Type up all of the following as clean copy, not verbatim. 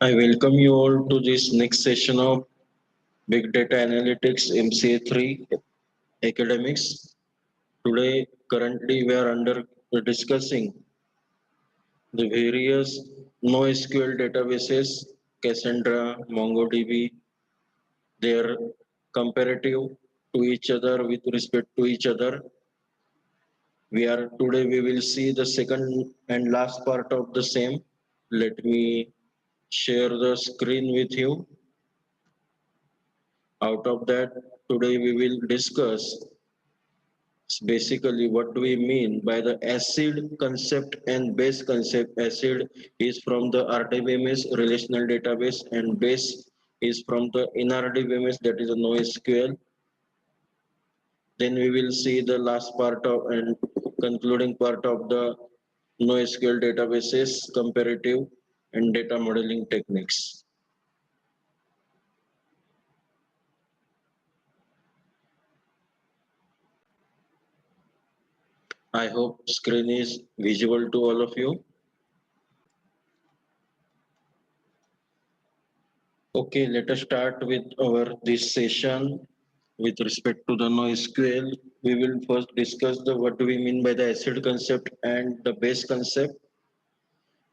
I welcome you all to this next session of Big Data Analytics MCA3 Academics. Today, currently, we are under discussing the various NoSQL databases, Cassandra, MongoDB, their comparative to each other with respect to each other. We will see the second and last part of the same. Let me share the screen with you. Out of that, today we will discuss basically what do we mean by the acid concept and base concept. Acid is from the RDBMS relational database and base is from the NRDBMS, that is a NoSQL. Then we will see the last part of and concluding part of the NoSQL databases, comparative and data modeling techniques. I hope screen is visible to all of you. Okay, let us start with our this session with respect to the NoSQL. We will first discuss the what do we mean by the acid concept and the base concept.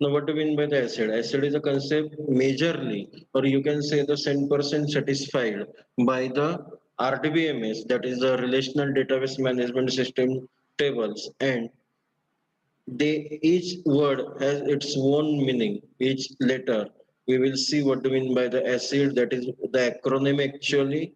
Now, what do we mean by the acid? Acid is a concept majorly, or you can say the 100% satisfied by the RDBMS, that is the Relational Database Management System tables, and they each word has its own meaning, each letter. We will see what do we mean by the acid, that is the acronym actually.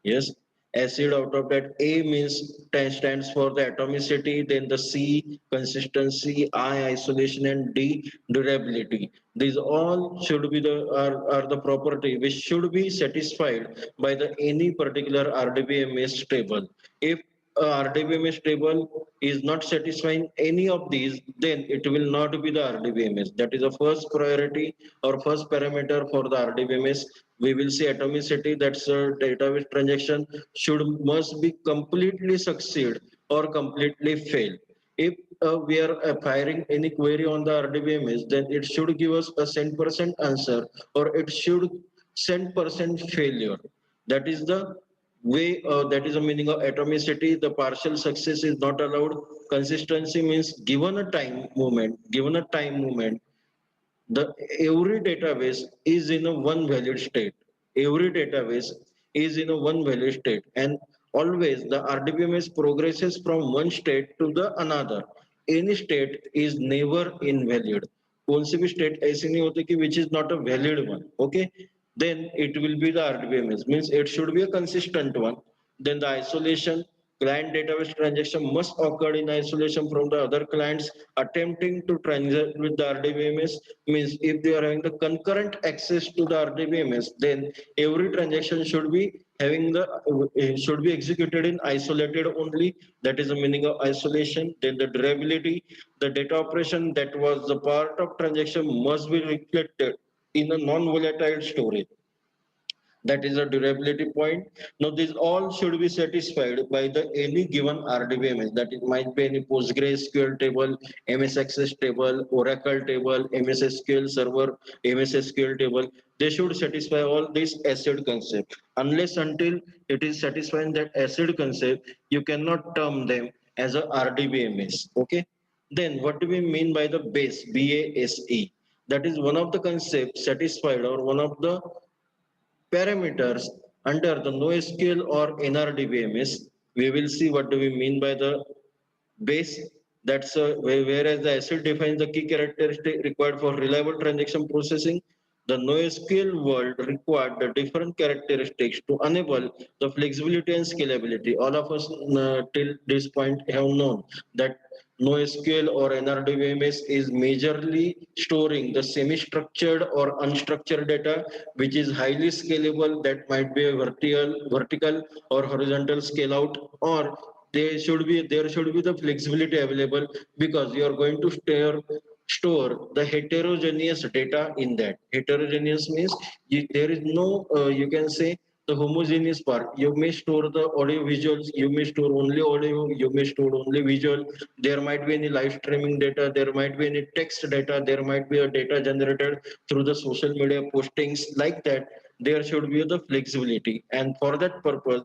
Yes, acid out of that A means stands for the atomicity, then the C consistency, I isolation, and D durability. These all should be are the property which should be satisfied by the any particular RDBMS table. If a RDBMS table is not satisfying any of these, then it will not be the RDBMS. That is the first priority or first parameter for the RDBMS. We will see atomicity, that's a database transaction must be completely succeed or completely fail. If we are firing any query on the RDBMS, then it should give us a 100% answer or it should 100% failure. That is the way, that is the meaning of atomicity. The partial success is not allowed. Consistency means given a time moment, the every database is in a one valid state. Every database is in a one valid state, and always the RDBMS progresses from one state to the another. Any state is never invalid. कौन सी भी state ऐसी नहीं होती कि which is not a valid one. Okay, then it will be the RDBMS, means it should be a consistent one. Then the isolation, client database transaction must occur in isolation from the other clients attempting to transact with the RDBMS. Means if they are having the concurrent access to the RDBMS, then every transaction should be having the should be executed in isolated only. That is the meaning of isolation. Then the durability, the data operation that was the part of transaction must be reflected in a non-volatile storage. That is a durability point. Now these all should be satisfied by the any given RDBMS. That it might be any PostgreSQL table, MS Access table, Oracle table, MS SQL Server, MS SQL table. They should satisfy all this ACID concept. Unless until it is satisfying that ACID concept, you cannot term them as a RDBMS. Okay. Then what do we mean by the base, BASE? That is one of the concepts satisfied or one of the parameters under the NoSQL or NRDBMS. We will see what do we mean by the base. That's whereas the ACID defines the key characteristic required for reliable transaction processing. The NoSQL world required the different characteristics to enable the flexibility and scalability. All of us till this point have known that NoSQL or NRDBMS is majorly storing the semi-structured or unstructured data, which is highly scalable. That might be a vertical or horizontal scale out, or there should be the flexibility available because you are going to store the heterogeneous data in that. Heterogeneous means there is no you can say the homogeneous part. You may store the audio visuals, you may store only audio, you may store only visual. There might be any live streaming data, there might be any text data, there might be a data generated through the social media postings like that. There should be the flexibility. And for that purpose,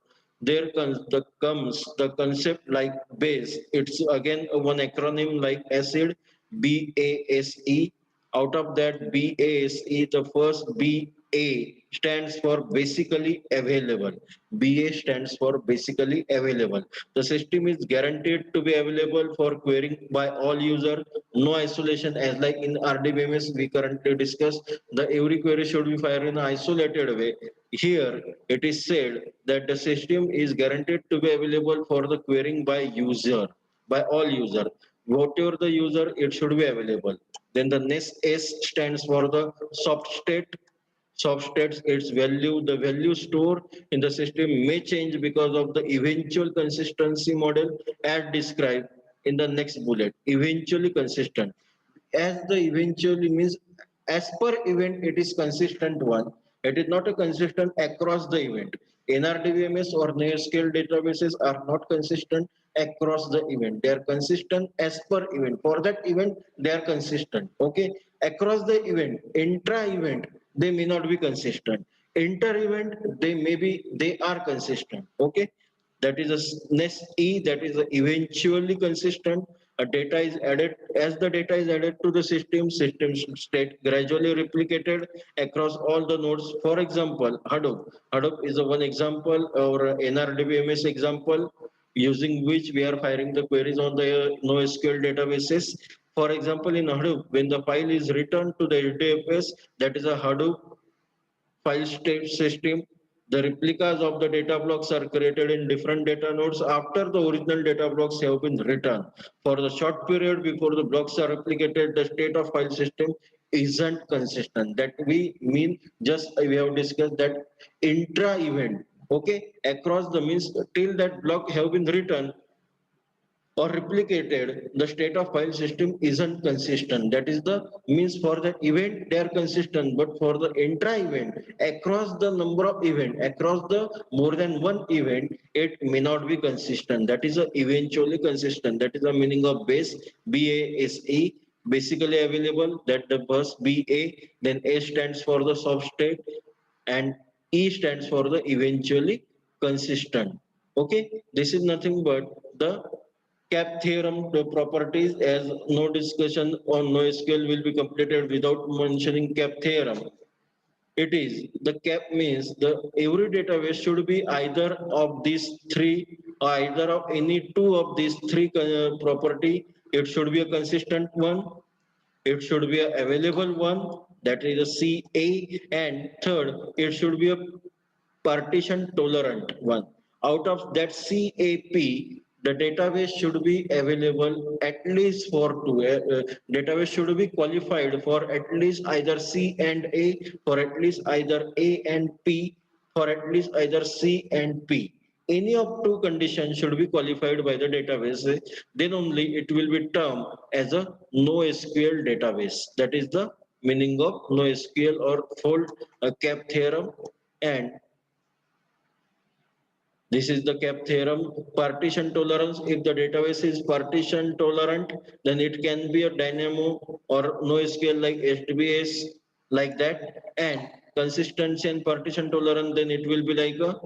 comes the concept like base. It's again one acronym like ACID, BASE. Out of that BASE, the first BA stands for basically available. BA stands for basically available. The system is guaranteed to be available for querying by all user, no isolation, as like in RDBMS we currently discuss, the every query should be fired in an isolated way. Here it is said that the system is guaranteed to be available for the querying by user, by all user. Whatever the user, it should be available. Then the next S stands for the soft state. Soft states its value, the value stored in the system may change because of the eventual consistency model as described in the next bullet. Eventually consistent. As the eventually means as per event it is consistent one. It is not a consistent across the event. NRDBMS or NoSQL databases are not consistent across the event. They are consistent as per event. For that event, they are consistent. Okay. Across the event, intra-event, they may not be consistent. Inter-event, they are consistent. Okay. That is a next E, that is eventually consistent. A data is added as the data is added to the system state gradually replicated across all the nodes. For example, Hadoop is a one example, or NRDBMS example, using which we are firing the queries on the NoSQL databases. For example, in Hadoop, when the file is returned to the database, that is a Hadoop file state system. The replicas of the data blocks are created in different data nodes after the original data blocks have been written. For the short period before the blocks are replicated, the state of file system isn't consistent. That we mean, just we have discussed that intra event, okay, across the means till that block have been written or replicated, the state of file system isn't consistent. That is the means for the event they are consistent, but for the intra event across the number of event, across the more than one event, it may not be consistent. That is a eventually consistent. That is the meaning of base. BASE, basically available. That the first BA, then A stands for the soft state, and E stands for the eventually consistent. Okay, this is nothing but the cap theorem to properties, as no discussion on NoSQL will be completed without mentioning cap theorem. It is the cap means the every database should be either of these three, or either of any two of these three property. It should be a consistent one, it should be a available one, that is a CA, and third, it should be a partition tolerant one. Out of that CAP, the database should be available at least for two. Database should be qualified for at least either C and A, for at least either A and P, for at least either C and P. Any of two conditions should be qualified by the database. Then only it will be termed as a NoSQL database. That is the meaning of NoSQL or fold cap theorem. And this is the cap theorem. Partition tolerance. If the database is partition tolerant, then it can be a Dynamo or NoSQL like HDBS, like that. And consistency and partition tolerant, then it will be like a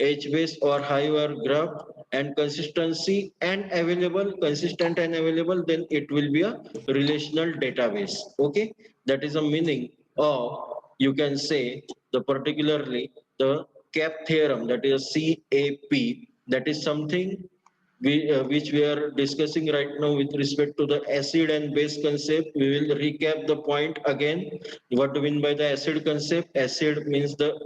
HBase or Hive graph. And consistency and available, consistent and available, then it will be a relational database. Okay, that is the meaning of, you can say, the particularly the cap theorem, that is CAP. That is something which we are discussing right now with respect to the acid and base concept. We will recap the point again. What do we mean by the acid concept? Acid means the,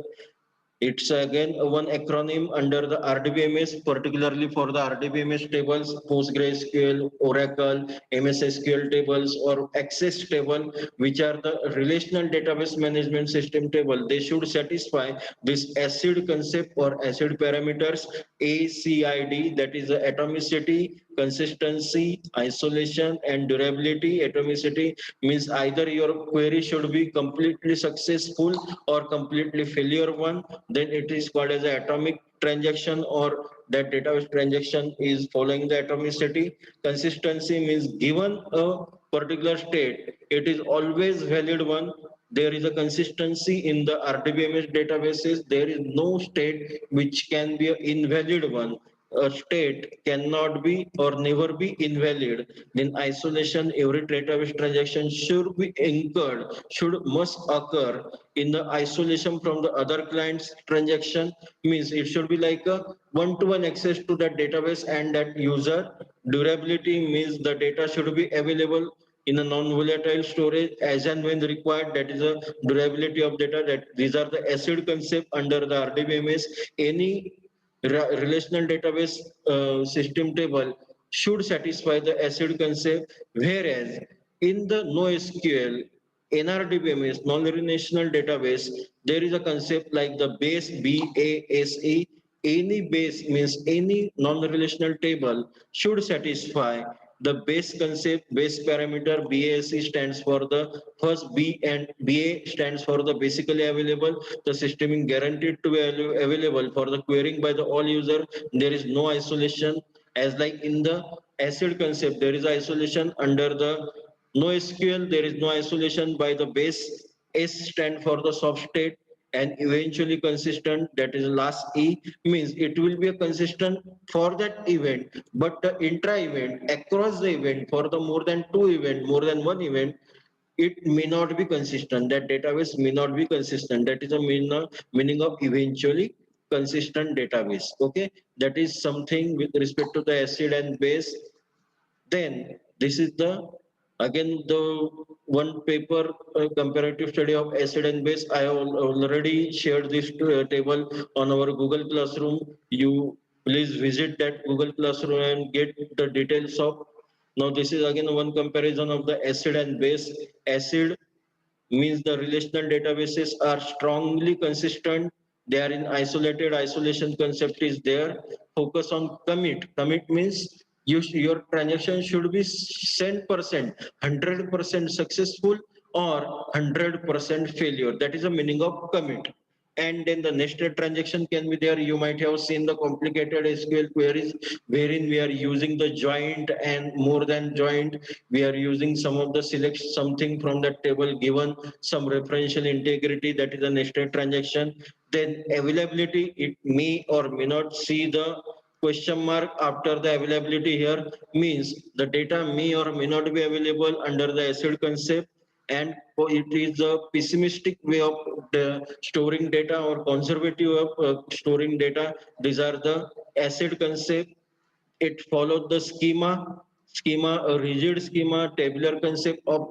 it's again one acronym under the RDBMS, particularly for the RDBMS tables, PostgreSQL, Oracle, MS SQL tables, or Access table, which are the relational database management system table. They should satisfy this acid concept or acid parameters, ACID, that is the atomicity, consistency, isolation, and durability. Atomicity means either your query should be completely successful or completely failure one. Then it is called as an atomic transaction, or that database transaction is following the atomicity. Consistency means given a particular state, it is always valid one. There is a consistency in the RDBMS databases. There is no state which can be an invalid one. A state cannot be or never be invalid. Then isolation, every database transaction should be anchored, must occur in the isolation from the other client's transaction. Means it should be like a one-to-one access to that database and that user. Durability means the data should be available in a non-volatile storage as and when required. That is a durability of data. That these are the ACID concept under the RDBMS. Any relational database system table should satisfy the ACID concept, whereas in the NoSQL, NRDBMS, non-relational database, there is a concept like the base BASE. Any base means any non-relational table should satisfy the base concept, base parameter. BASE stands for the first B, and BA stands for the basically available. The system is guaranteed to be available for the querying by the all user. There is no isolation. As like in the ACID concept, there is isolation. Under the NoSQL, there is no isolation by the base. S stand for the soft state, and eventually consistent, that is last E, means it will be a consistent for that event, but the intra event across the event for the more than two event, more than one event, it may not be consistent. That database may not be consistent. That is a meaning of eventually consistent database. Okay, that is something with respect to the acid and base. Then this is the again the one paper, comparative study of acid and base. I have already shared this table on our Google Classroom. You please visit that Google Classroom and get the details of. Now this is again one comparison of the acid and base. Acid means the relational databases are strongly consistent. They are in isolated. Isolation concept is there. Focus on commit. Commit means your transaction should be 100%, 100% successful or 100% failure. That is the meaning of commit. And then the nested transaction can be there. You might have seen the complicated SQL queries wherein we are using the joint and more than joint. We are using some of the select something from that table given some referential integrity. That is a nested transaction. Then availability, it may or may not see the question mark after the availability here, means the data may or may not be available under the ACID concept, and it is a pessimistic way of storing data or conservative way of storing data. These are the ACID concept. It followed the schema, a rigid schema. Tabular concept of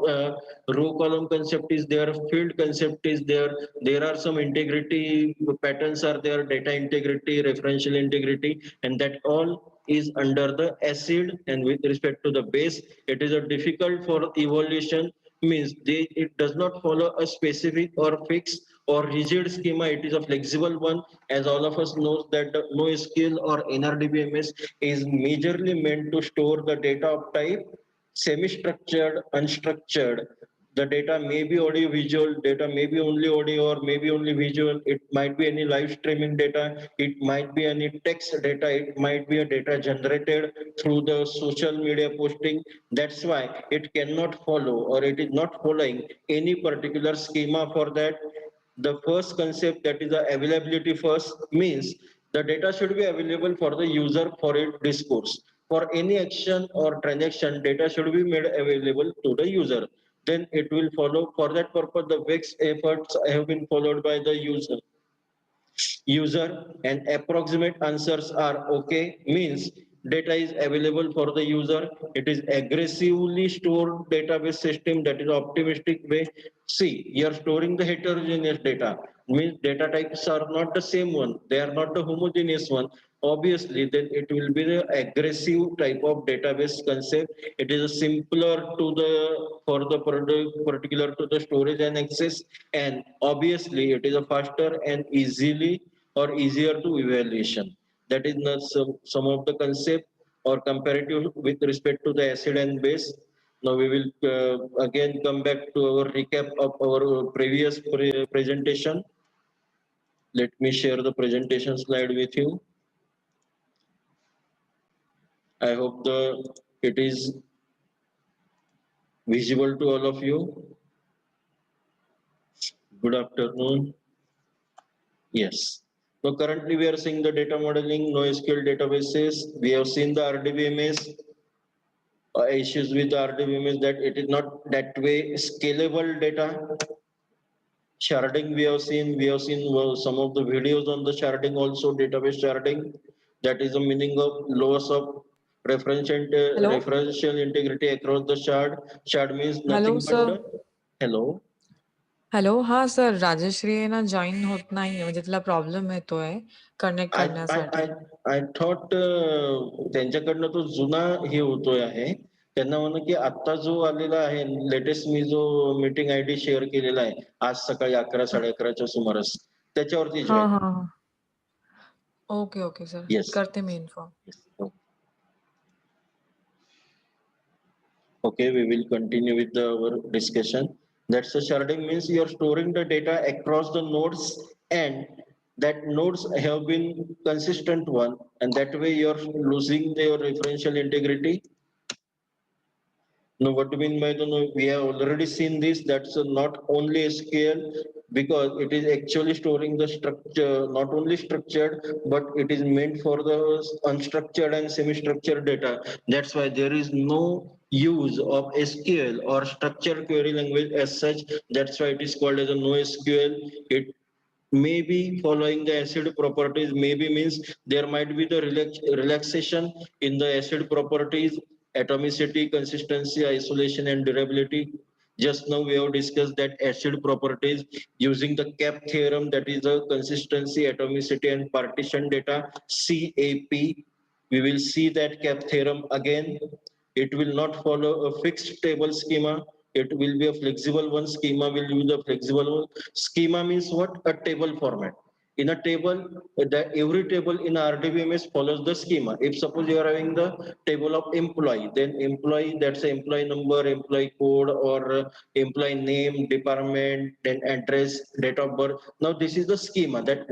row column concept is there, field concept is there. There are some integrity patterns are there, data integrity, referential integrity, and that all is under the ACID. And with respect to the base, it is a difficult for evaluation, means it does not follow a specific or fixed or rigid schema. It is a flexible one. As all of us knows that the NoSQL or NRDBMS is majorly meant to store the data of type semi-structured, unstructured. The data may be audio visual, data may be only audio or maybe only visual. It might be any live streaming data, it might be any text data, it might be a data generated through the social media posting. That's why it cannot follow, or it is not following any particular schema for that. The first concept, that is the availability first, means the data should be available for the user for its discourse. For any action or transaction, data should be made available to the user. Then it will follow. For that purpose, the VEX efforts have been followed by the user, and approximate answers are okay, means data is available for the user. It is aggressively stored database system, that is optimistic way. See, you are storing the heterogeneous data, means data types are not the same one, they are not the homogeneous one. Obviously then it will be the aggressive type of database concept. It is a simpler to the for the product particular to the storage and access, and obviously it is a faster and easily or easier to evaluation. That is not some of the concept or comparative with respect to the acid and base. Now we will again come back to our recap of our previous presentation. Let me share the presentation slide with you. I hope it is visible to all of you. Good afternoon. Yes. So currently we are seeing the data modeling, NoSQL databases. We have seen the RDBMS issues with the RDBMS, that it is not that way scalable data. Sharding we have seen some of the videos on the sharding also, database sharding. That is the meaning of loss of Hello? referential integrity across the shard. Shard means Hello, nothing but sir. the, hello. Hello हा sir Rajshree आहे ना join होत नाहीये म्हणजे तिला problem येतोय connect I I I करण्यासाठी I thought त्यांच्याकडनं तो जुना हे होतोय आहे. त्यांना म्हणा की आता जो आलेला आहे लेटेस्ट, मी जो मीटिंग आयडी शेअर केलेला आहे आज सकाळी 11 11:30च्या सुमारास, त्याच्यावरती हा जॉईन. हा हा ओके ओके सर येस. करते me inform. Okay, we will continue with our discussion. That's the sharding means you are storing the data across the nodes, and that nodes have been consistent one, and that way you are losing your referential integrity. Now, what do you mean by the no? We have already seen this. That's not only SQL, because it is actually storing the structure, not only structured, but it is meant for the unstructured and semi-structured data. That's why there is no use of SQL or structured query language as such. That's why it is called as a NoSQL. It maybe following the acid properties, maybe means there might be the relaxation in the acid properties, atomicity, consistency, isolation, and durability. Just now we have discussed that acid properties using the CAP theorem, that is the consistency, atomicity, and partition data, CAP. We will see that CAP theorem again. It will not follow a fixed table schema. It will be a flexible one. Schema will use a flexible one. Schema means what? A table format. In a table, every table in RDBMS follows the schema. If suppose you are having the table of employee, then employee, that's the employee number, employee code, or employee name, department, then address, date of birth. Now this is the schema, that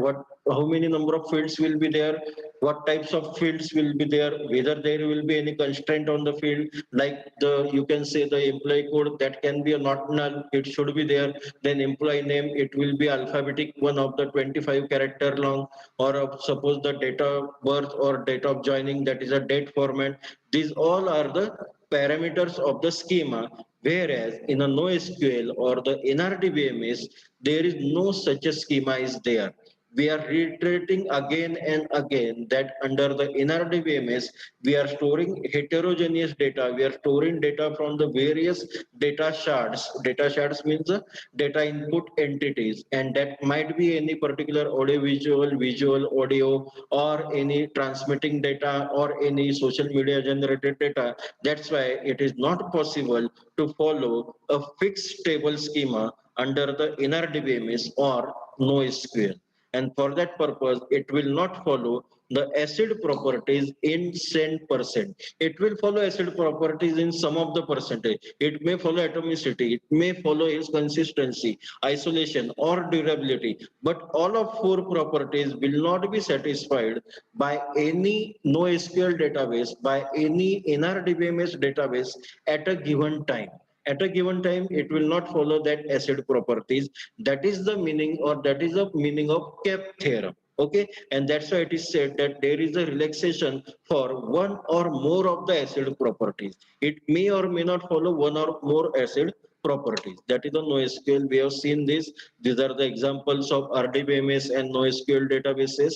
how many number of fields will be there, what types of fields will be there, whether there will be any constraint on the field, like you can say the employee code, that can be a not null, it should be there. Then employee name, it will be alphabetic one of the 25 character long, or suppose the date of birth or date of joining, that is a date format. These all are the parameters of the schema, whereas in a NoSQL or the NRDBMS, there is no such a schema is there. We are reiterating again and again that under the NRDBMS, we are storing heterogeneous data. We are storing data from the various data shards. Data shards means the data input entities, and that might be any particular audio, visual, audio, or any transmitting data or any social media generated data. That's why it is not possible to follow a fixed table schema under the NRDBMS or NoSQL, and for that purpose it will not follow the acid properties in %. It will follow acid properties in some of the percentage. It may follow atomicity, it may follow its consistency, isolation, or durability, but all of four properties will not be satisfied by any NoSQL database, by any NRDBMS database at a given time. At a given time, it will not follow that acid properties. That is the meaning, or that is the meaning of CAP theorem. Okay, and that's why it is said that there is a relaxation for one or more of the acid properties. It may or may not follow one or more acid properties. That is the NoSQL. We have seen this. These are the examples of RDBMS and NoSQL databases.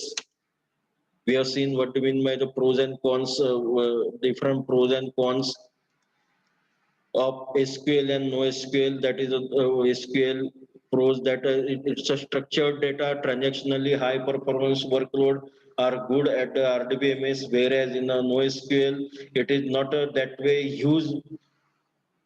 We have seen what do you mean by the pros and cons, different pros and cons of SQL and NoSQL. That is SQL pros, that it's a structured data, transactionally high performance workload are good at the RDBMS, whereas in a NoSQL it is not that way used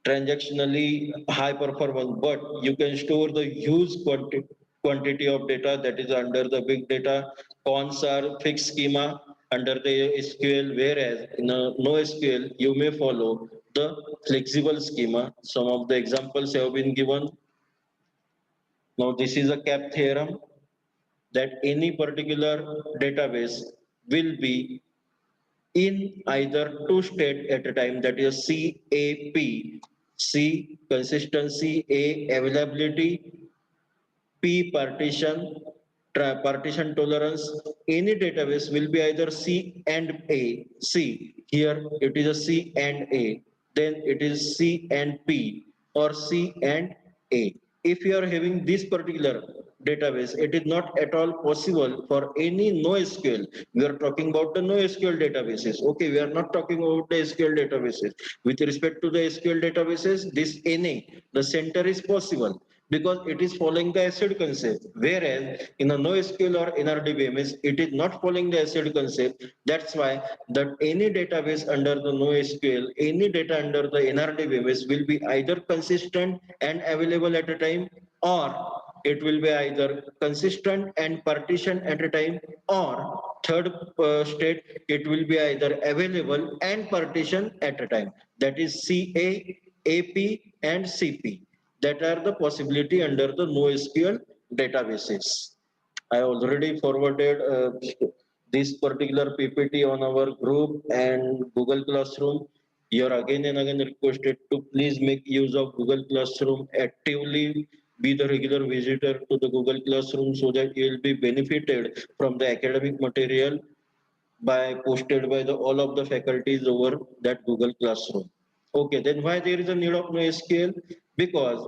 transactionally high performance, but you can store the huge quantity of data, that is under the big data. Cons are fixed schema, under the SQL, whereas in a NoSQL, you may follow the flexible schema. Some of the examples have been given. Now, this is a cap theorem that any particular database will be in either two state at a time, that is CAP, C consistency, A availability, P partition, partition tolerance. Any database will be either C and A. C, here it is a C and A, then it is C and P, or C and A. If you are having this particular database, it is not at all possible for any NoSQL. We are talking about the NoSQL databases. Okay, we are not talking about the SQL databases. With respect to the SQL databases, this NA, the center is possible because it is following the ACID concept. Whereas in a NoSQL or NRDBMS, it is not following the ACID concept. That's why that any database under the NoSQL, any data under the NRDBMS will be either consistent and available at a time, or it will be either consistent and partition at a time, or third state, it will be either available and partition at a time. That is CA, AP, and CP. That are the possibility under the NoSQL databases. I already forwarded this particular PPT on our group and Google Classroom. You are again and again requested to please make use of Google Classroom actively. Be the regular visitor to the Google Classroom so that you will be benefited from the academic material by posted by the all of the faculties over that Google Classroom. Okay, then why there is a need of NoSQL? Because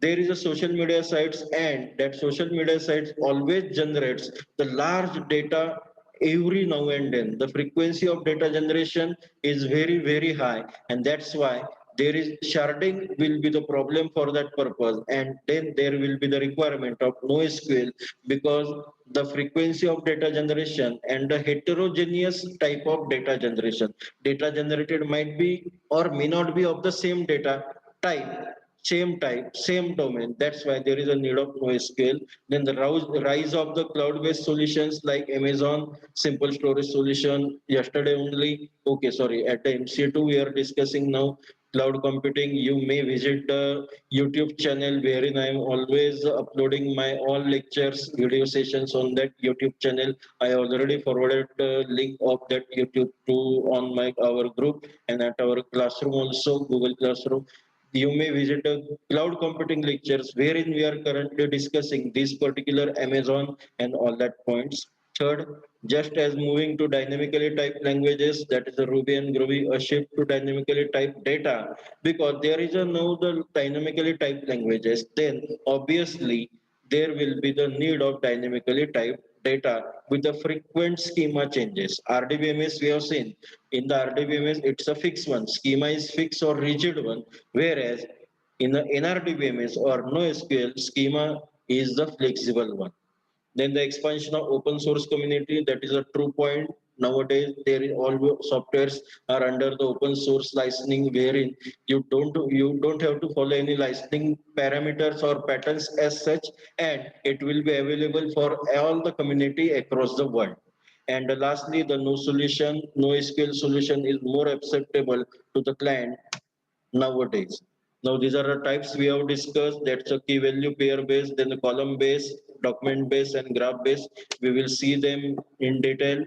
there is a social media sites, and that social media sites always generates the large data every now and then. The frequency of data generation is very, very high, and that's why there is sharding will be the problem for that purpose, and then there will be the requirement of NoSQL, because the frequency of data generation and the heterogeneous type of data generation. Data generated might be or may not be of the same data type, same domain. That's why there is a need of NoSQL. Then the rise of the cloud-based solutions like Amazon simple storage solution. Yesterday only, okay, sorry, at the MC2 we are discussing now cloud computing. You may visit the YouTube channel wherein I am always uploading my all lectures, video sessions on that YouTube channel. I already forwarded the link of that YouTube to on my our group and at our classroom also, Google Classroom. You may visit the cloud computing lectures wherein we are currently discussing this particular Amazon and all that points. Third, just as moving to dynamically typed languages, that is the Ruby and Groovy, a shift to dynamically typed data, because there is a now the dynamically typed languages, then obviously there will be the need of dynamically typed data with the frequent schema changes. RDBMS we have seen. In the RDBMS, it's a fixed one. Schema is fixed or rigid one, whereas in the NRDBMS or NoSQL, schema is the flexible one. Then the expansion of open source community, that is a true point. Nowadays, there is all softwares are under the open source licensing, wherein you don't have to follow any licensing parameters or patterns as such, and it will be available for all the community across the world. And lastly, the no SQL solution is more acceptable to the client nowadays. Now these are the types we have discussed. That's a key value pair based, then the column based, document based, and graph based. We will see them in detail.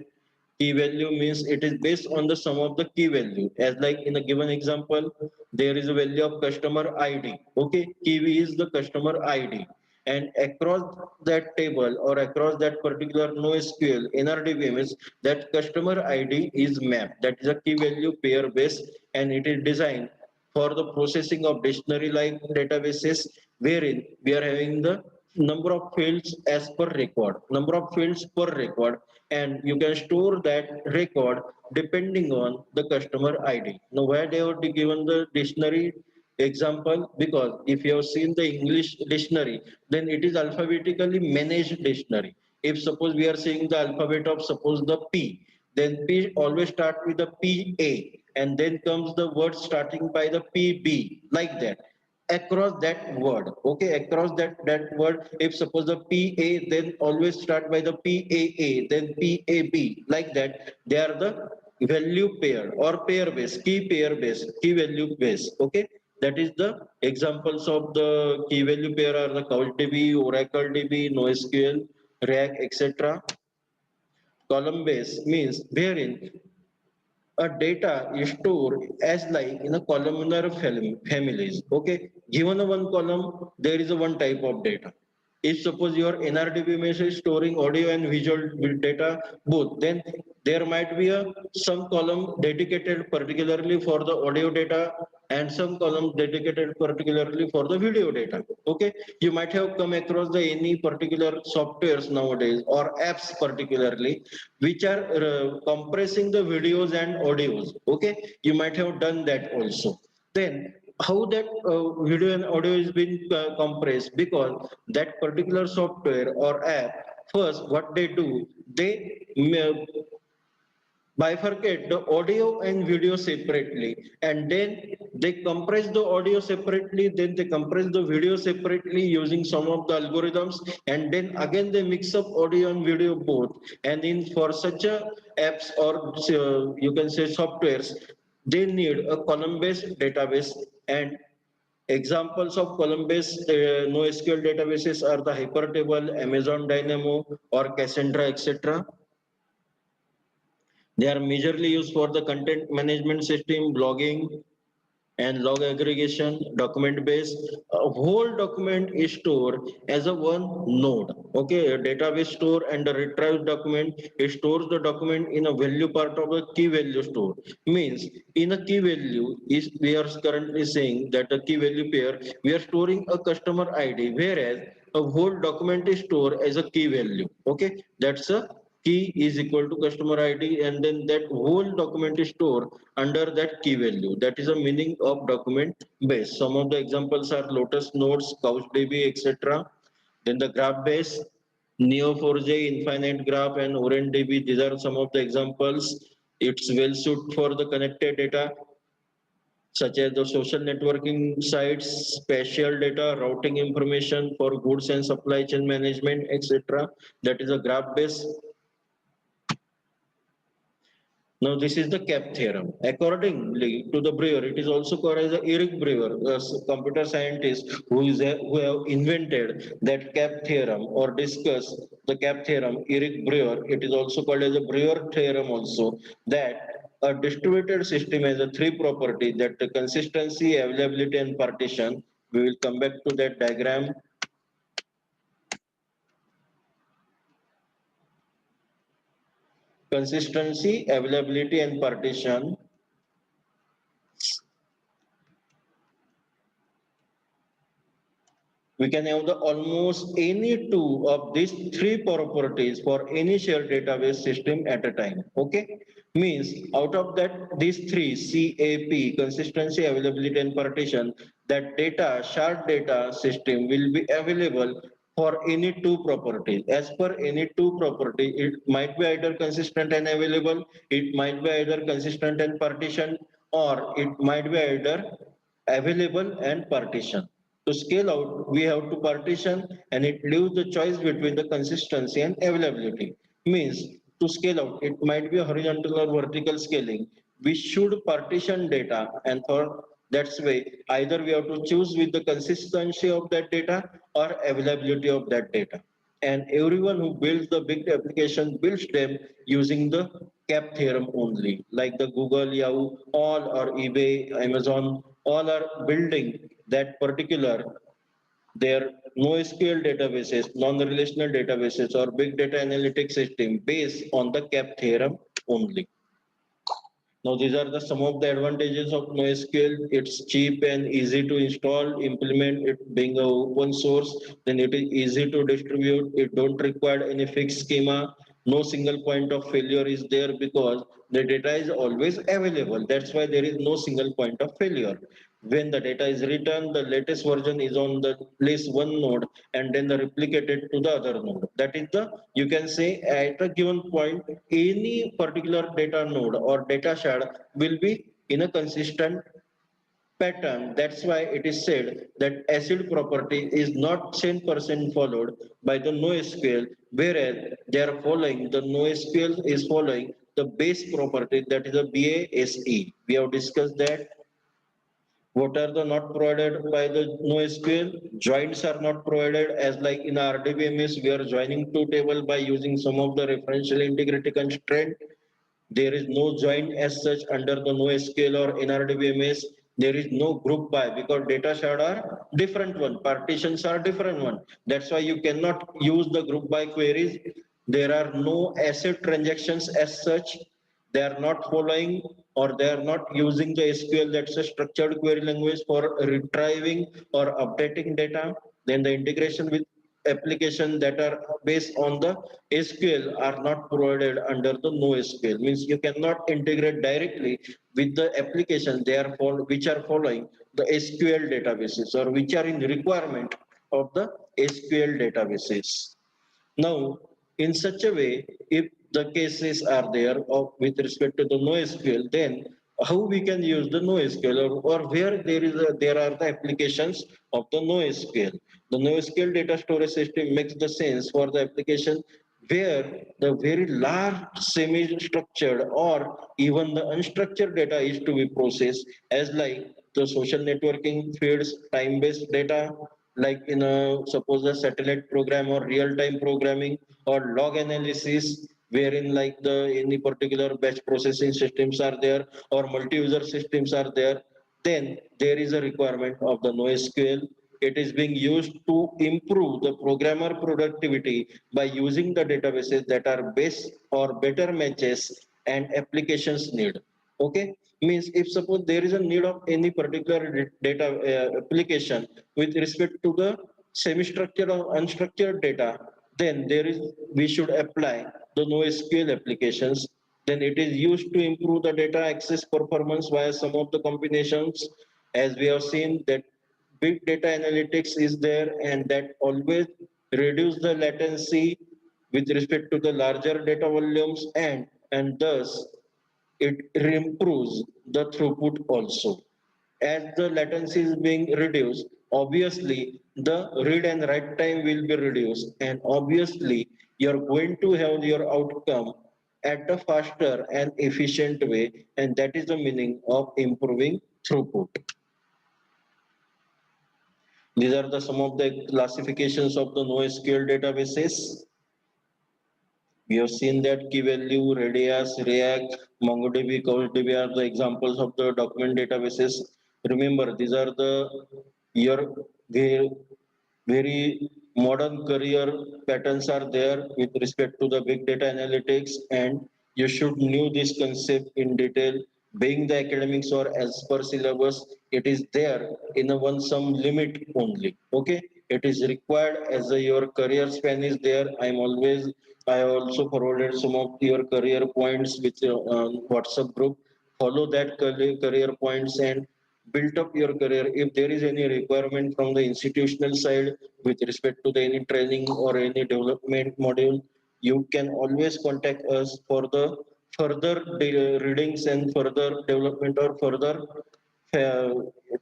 Key value means it is based on the sum of the key value. As like in a given example, there is a value of customer ID. Okay, key is the customer ID. And across that table or across that particular NoSQL NRDBMS, that customer ID is mapped. That is a key value pair based, and it is designed for the processing of dictionary like databases, wherein we are having the number of fields as per record, number of fields per record, and you can store that record depending on the customer ID. Now why they have given the dictionary example? Because if you have seen the English dictionary, then it is alphabetically managed dictionary. If suppose we are seeing the alphabet of suppose the P, then P always start with the PA, and then comes the word starting by the PB, like that. across that word. Okay, across that word, if suppose the PA, then always start by the PAA, then PAB, like that. They are the value pair or pair base, key pair base, key value base. Okay, that is the examples of the key value pair are the CouchDB, Oracle DB, NoSQL, RAG, etc. Column base means wherein a data is stored as like in a columnar families. Okay, given a one column, there is a one type of data. If suppose your NRDB mesh is storing audio and visual data both, then there might be a some column dedicated particularly for the audio data and some column dedicated particularly for the video data. Okay, you might have come across the any particular softwares nowadays or apps particularly which are compressing the videos and audios. Okay, you might have done that also. Then how that video and audio is being compressed, because that particular software or app, first what they do, they bifurcate the audio and video separately, and then they compress the audio separately, then they compress the video separately using some of the algorithms, and then again they mix up audio and video both. And in for such a apps or you can say softwares, they need a column based database. And examples of column based NoSQL databases are the Hypertable, Amazon Dynamo, or Cassandra, etc. They are majorly used for the content management system, blogging, and log aggregation, document base. A whole document is stored as a one node. Okay, a database store and a retrieved document, it stores the document in a value part of a key value store. Means in a key value is we are currently saying that a key value pair, we are storing a customer ID, whereas a whole document is stored as a key value. Okay, that's a key is equal to customer ID, and then that whole document is stored under that key value. That is the meaning of document base. Some of the examples are Lotus Notes, CouchDB, etc. Then the graph base, Neo4j, Infinite Graph, and OrangeDB. These are some of the examples. It's well suited for the connected data such as the social networking sites, spatial data, routing information for goods and supply chain management, etc. That is a graph base. Now this is the CAP theorem. Accordingly to the Brewer, it is also called as the Eric Brewer, a computer scientist who have invented that CAP theorem or discussed the CAP theorem. Eric Brewer, it is also called as the Brewer theorem also, that a distributed system has a three properties, that the consistency, availability, and partition. We will come back to that diagram. Consistency, availability, and partition. We can have the almost any two of these three properties for any shared database system at a time. Okay, means out of that these three CAP, consistency, availability, and partition, that data shared data system will be available for any two properties. As per any two property, it might be either consistent and available, it might be either consistent and partition, or it might be either available and partition. To scale out, we have to partition, and it leaves the choice between the consistency and availability. Means to scale out, it might be a horizontal or vertical scaling. We should partition data, and for that's way either we have to choose with the consistency of that data or availability of that data. And everyone who builds the big application builds them using the CAP theorem only. Like the Google, Yahoo, all or eBay, Amazon, all are building that particular their NoSQL databases, non-relational databases, or big data analytics system based on the CAP theorem only. Now these are the some of the advantages of NoSQL. It's cheap and easy to install, implement. It being a open source, then it is easy to distribute. It don't require any fixed schema. No single point of failure is there because the data is always available. That's why there is no single point of failure. When the data is written, the latest version is on the least one node and then replicated to the other node. That is the, you can say at a given point, any particular data node or data shard will be in a consistent pattern. That's why it is said that acid property is not 10% followed by the NoSQL, whereas they are following, the NoSQL is following the base property, that is a BASE. We have discussed that. What are the not provided by the NoSQL? Joins are not provided, as like in RDBMS, we are joining two table by using some of the referential integrity constraint. There is no join as such under the NoSQL or NRDBMS. There is no group by, because data shard are different one, partitions are different one. That's why you cannot use the group by queries. There are no asset transactions as such. They are not following, or they are not using the SQL, that's a structured query language, for retrieving or updating data. Then the integration with application that are based on the SQL are not provided under the NoSQL. Means you cannot integrate directly with the application they are which are following the SQL databases, or which are in requirement of the SQL databases. Now, in such a way, if the cases are there of with respect to the NoSQL, then how we can use the NoSQL, or where there are the applications of the NoSQL. The NoSQL data storage system makes the sense for the application where the very large semi-structured or even the unstructured data is to be processed, as like the social networking feeds time-based data, like in a suppose a satellite program or real-time programming or log analysis, wherein like the any particular batch processing systems are there or multi-user systems are there, then there is a requirement of the NoSQL. It is being used to improve the programmer productivity by using the databases that are best or better matches and applications need. Okay, means if suppose there is a need of any particular data application with respect to the semi-structured or unstructured data, then there is we should apply the NoSQL applications. Then it is used to improve the data access performance via some of the combinations, as we have seen that big data analytics is there, and that always reduce the latency with respect to the larger data volumes, and thus it improves the throughput also. As the latency is being reduced, obviously the read and write time will be reduced, and obviously you're going to have your outcome at a faster and efficient way, and that is the meaning of improving throughput. These are the some of the classifications of the NoSQL databases. We have seen that key value, Radius, React, MongoDB, CouchDB are the examples of the document databases. Remember, these are the your very, very modern career patterns are there with respect to the big data analytics, and you should know this concept in detail. Being the academics or as per syllabus, it is there in a one some limit only. Okay, it is required as your career span is there. I also forwarded some of your career points with WhatsApp group. Follow that career points and build up your career. If there is any requirement from the institutional side with respect to the any training or any development module, you can always contact us for the further readings and further development or further uh,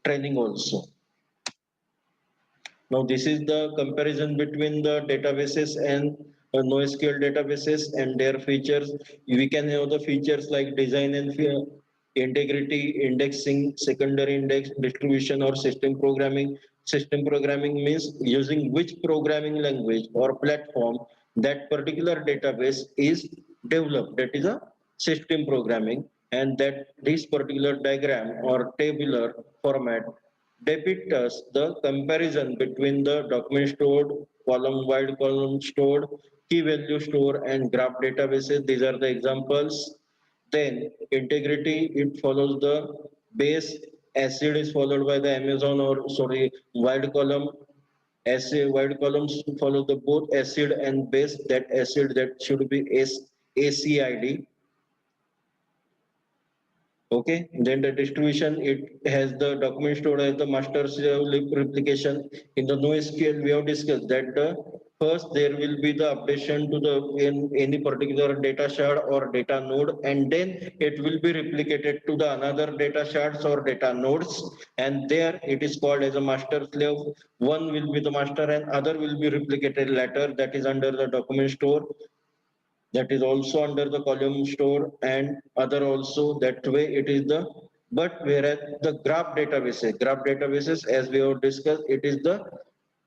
training also. Now this is the comparison between the databases and NoSQL databases and their features. We can have the features like design and integrity, indexing, secondary index, distribution or system programming. System programming means using which programming language or platform that particular database is developed. That is a system programming, and that this particular diagram or tabular format depicts us the comparison between the document stored, column wide column stored, key value store, and graph databases. These are the examples. Then integrity, it follows the base. Acid is followed by the Amazon or sorry wide column. Acid wide columns follow the both acid and base. That acid that should be ACID. Okay, then the distribution, it has the document stored as the master slave replication. In the NoSQL, we have discussed that the First, there will be the updation to the in any particular data shard or data node, and then it will be replicated to the another data shards or data nodes, and there it is called as a master slave. One will be the master and other will be replicated later, that is under the document store, that is also under the column store, and other also. That way it is the, but whereas the graph databases, as we have discussed, it is the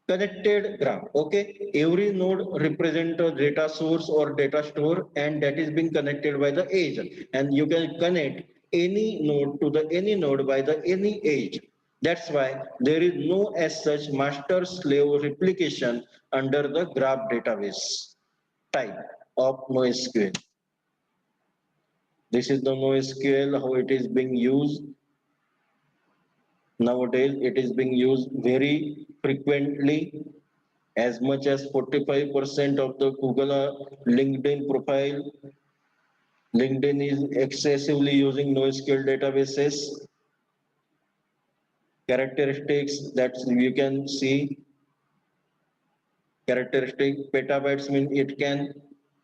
connected graph. Okay, every node represent a data source or data store, and that is being connected by the edge, and you can connect any node to the any node by the any edge. That's why there is no as such master slave replication under the graph database type of NoSQL. This is the NoSQL, how it is being used. Nowadays, it is being used very frequently. As much as 45% of the Google LinkedIn profile, LinkedIn is excessively using NoSQL databases. Characteristics that you can see, characteristic petabytes mean it can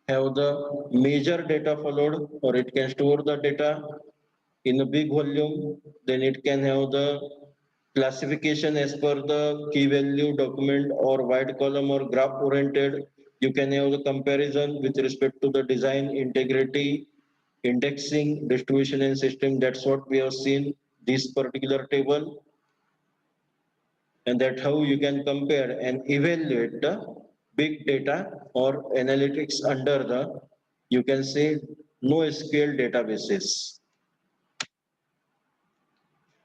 have the major data followed, or it can store the data in a big volume. Then it can have the classification as per the key value document or wide column or graph oriented. You can have the comparison with respect to the design, integrity, indexing, distribution and system. That's what we have seen this particular table, and that's how you can compare and evaluate the big data or analytics under the, you can say, NoSQL databases.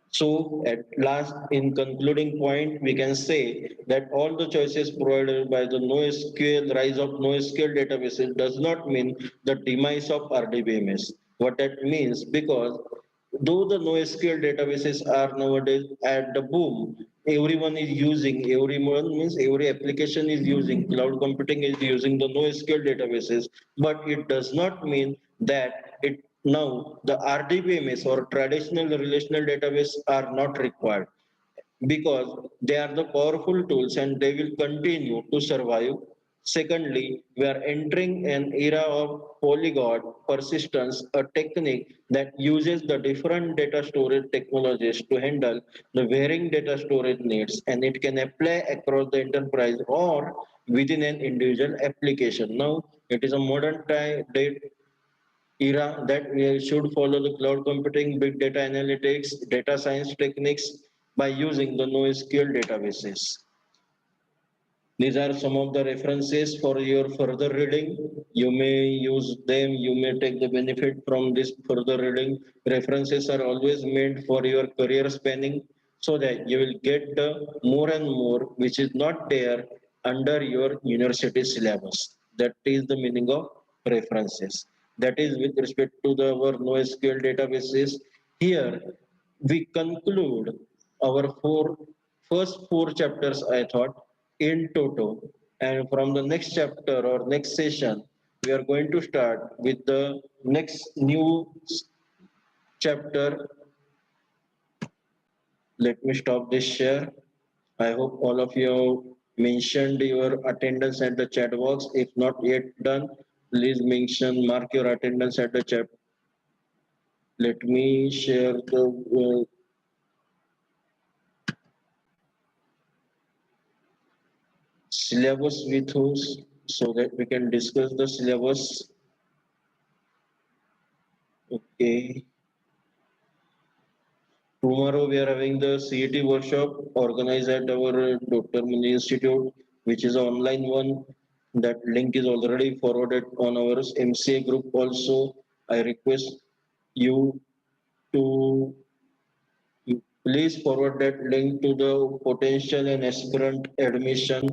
So at last, in concluding point, we can say that all the choices provided by the NoSQL, rise of NoSQL databases does not mean the demise of RDBMS. What that means, because though the NoSQL databases are nowadays at the boom, everyone is using, everyone means every application is using, cloud computing is using the NoSQL databases, but it does not mean that it now the RDBMS or traditional relational database are not required, because they are the powerful tools and they will continue to survive. Secondly, we are entering an era of polyglot persistence, a technique that uses the different data storage technologies to handle the varying data storage needs, and it can apply across the enterprise or within an individual application. Now, it is a modern time era that we should follow the cloud computing, big data analytics, data science techniques by using the NoSQL databases. These are some of the references for your further reading. You may use them, you may take the benefit from this further reading. References are always meant for your career spanning, so that you will get the more and more which is not there under your university syllabus. That is the meaning of references. That is with respect to our NoSQL databases. Here we conclude our first four chapters, I thought, in toto. And from the next chapter or next session, we are going to start with the next new chapter. Let me stop this share. I hope all of you mentioned your attendance at the chat box. If not yet done, please mention, mark your attendance at the chat. Let me share the syllabus with us so that we can discuss the syllabus. Okay. Tomorrow we are having the CET workshop organized at our Dr. Muni Institute, which is an online one. That link is already forwarded on our MCA group also. I request you to please forward that link to the potential and aspirant admission,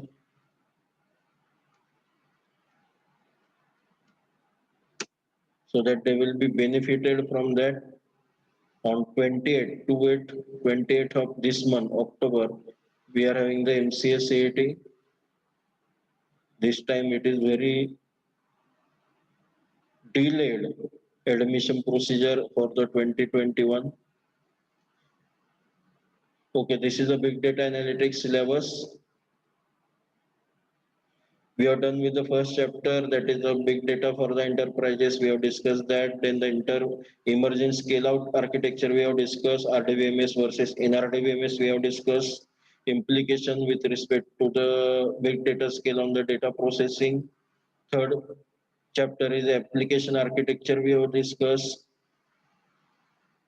so that they will be benefited from that. On 28th of this month, October, we are having the MCA CET. This time it is very delayed admission procedure for the 2021. Okay, this is a big data analytics syllabus. We are done with the first chapter, that is the big data for the enterprises. We have discussed that. Then the emerging scale out architecture we have discussed, RDBMS versus NRDBMS we have discussed, implication with respect to the big data scale on the data processing. Third chapter is application architecture we have discussed.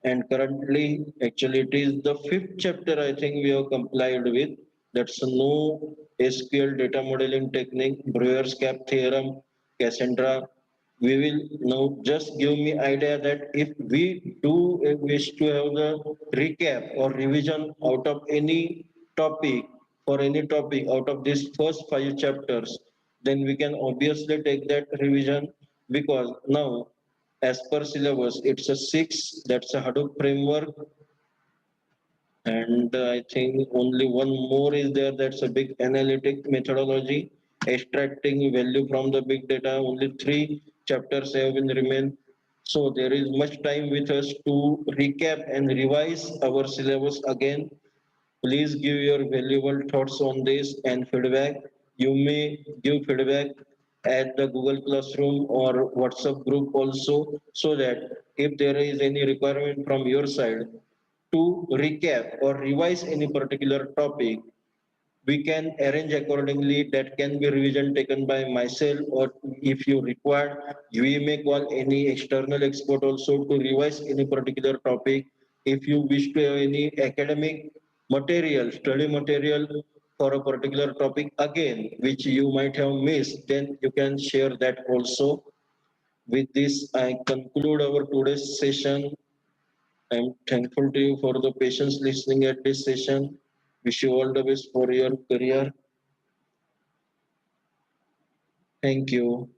And currently, actually, it is the fifth chapter I think we have complied with. That's no SQL data modeling technique, Brewer's cap theorem, Cassandra. We will now just give me idea that if we do wish to have the recap or revision out of any topic for any topic out of these first five chapters, then we can obviously take that revision because now as per syllabus, it's a six, that's a Hadoop framework. And I think only one more is there, that's a big analytic methodology, extracting value from the big data. Only three chapters have been remain. So there is much time with us to recap and revise our syllabus again. Please give your valuable thoughts on this and feedback. You may give feedback at the Google Classroom or WhatsApp group also, so that if there is any requirement from your side to recap or revise any particular topic, we can arrange accordingly. That can be revision taken by myself, or if you require, we may call any external expert also to revise any particular topic. If you wish to have any academic material, study material for a particular topic again which you might have missed, then you can share that also. With this I conclude our today's session. I'm thankful to you for the patience listening at this session. Wish you all the best for your career. Thank you.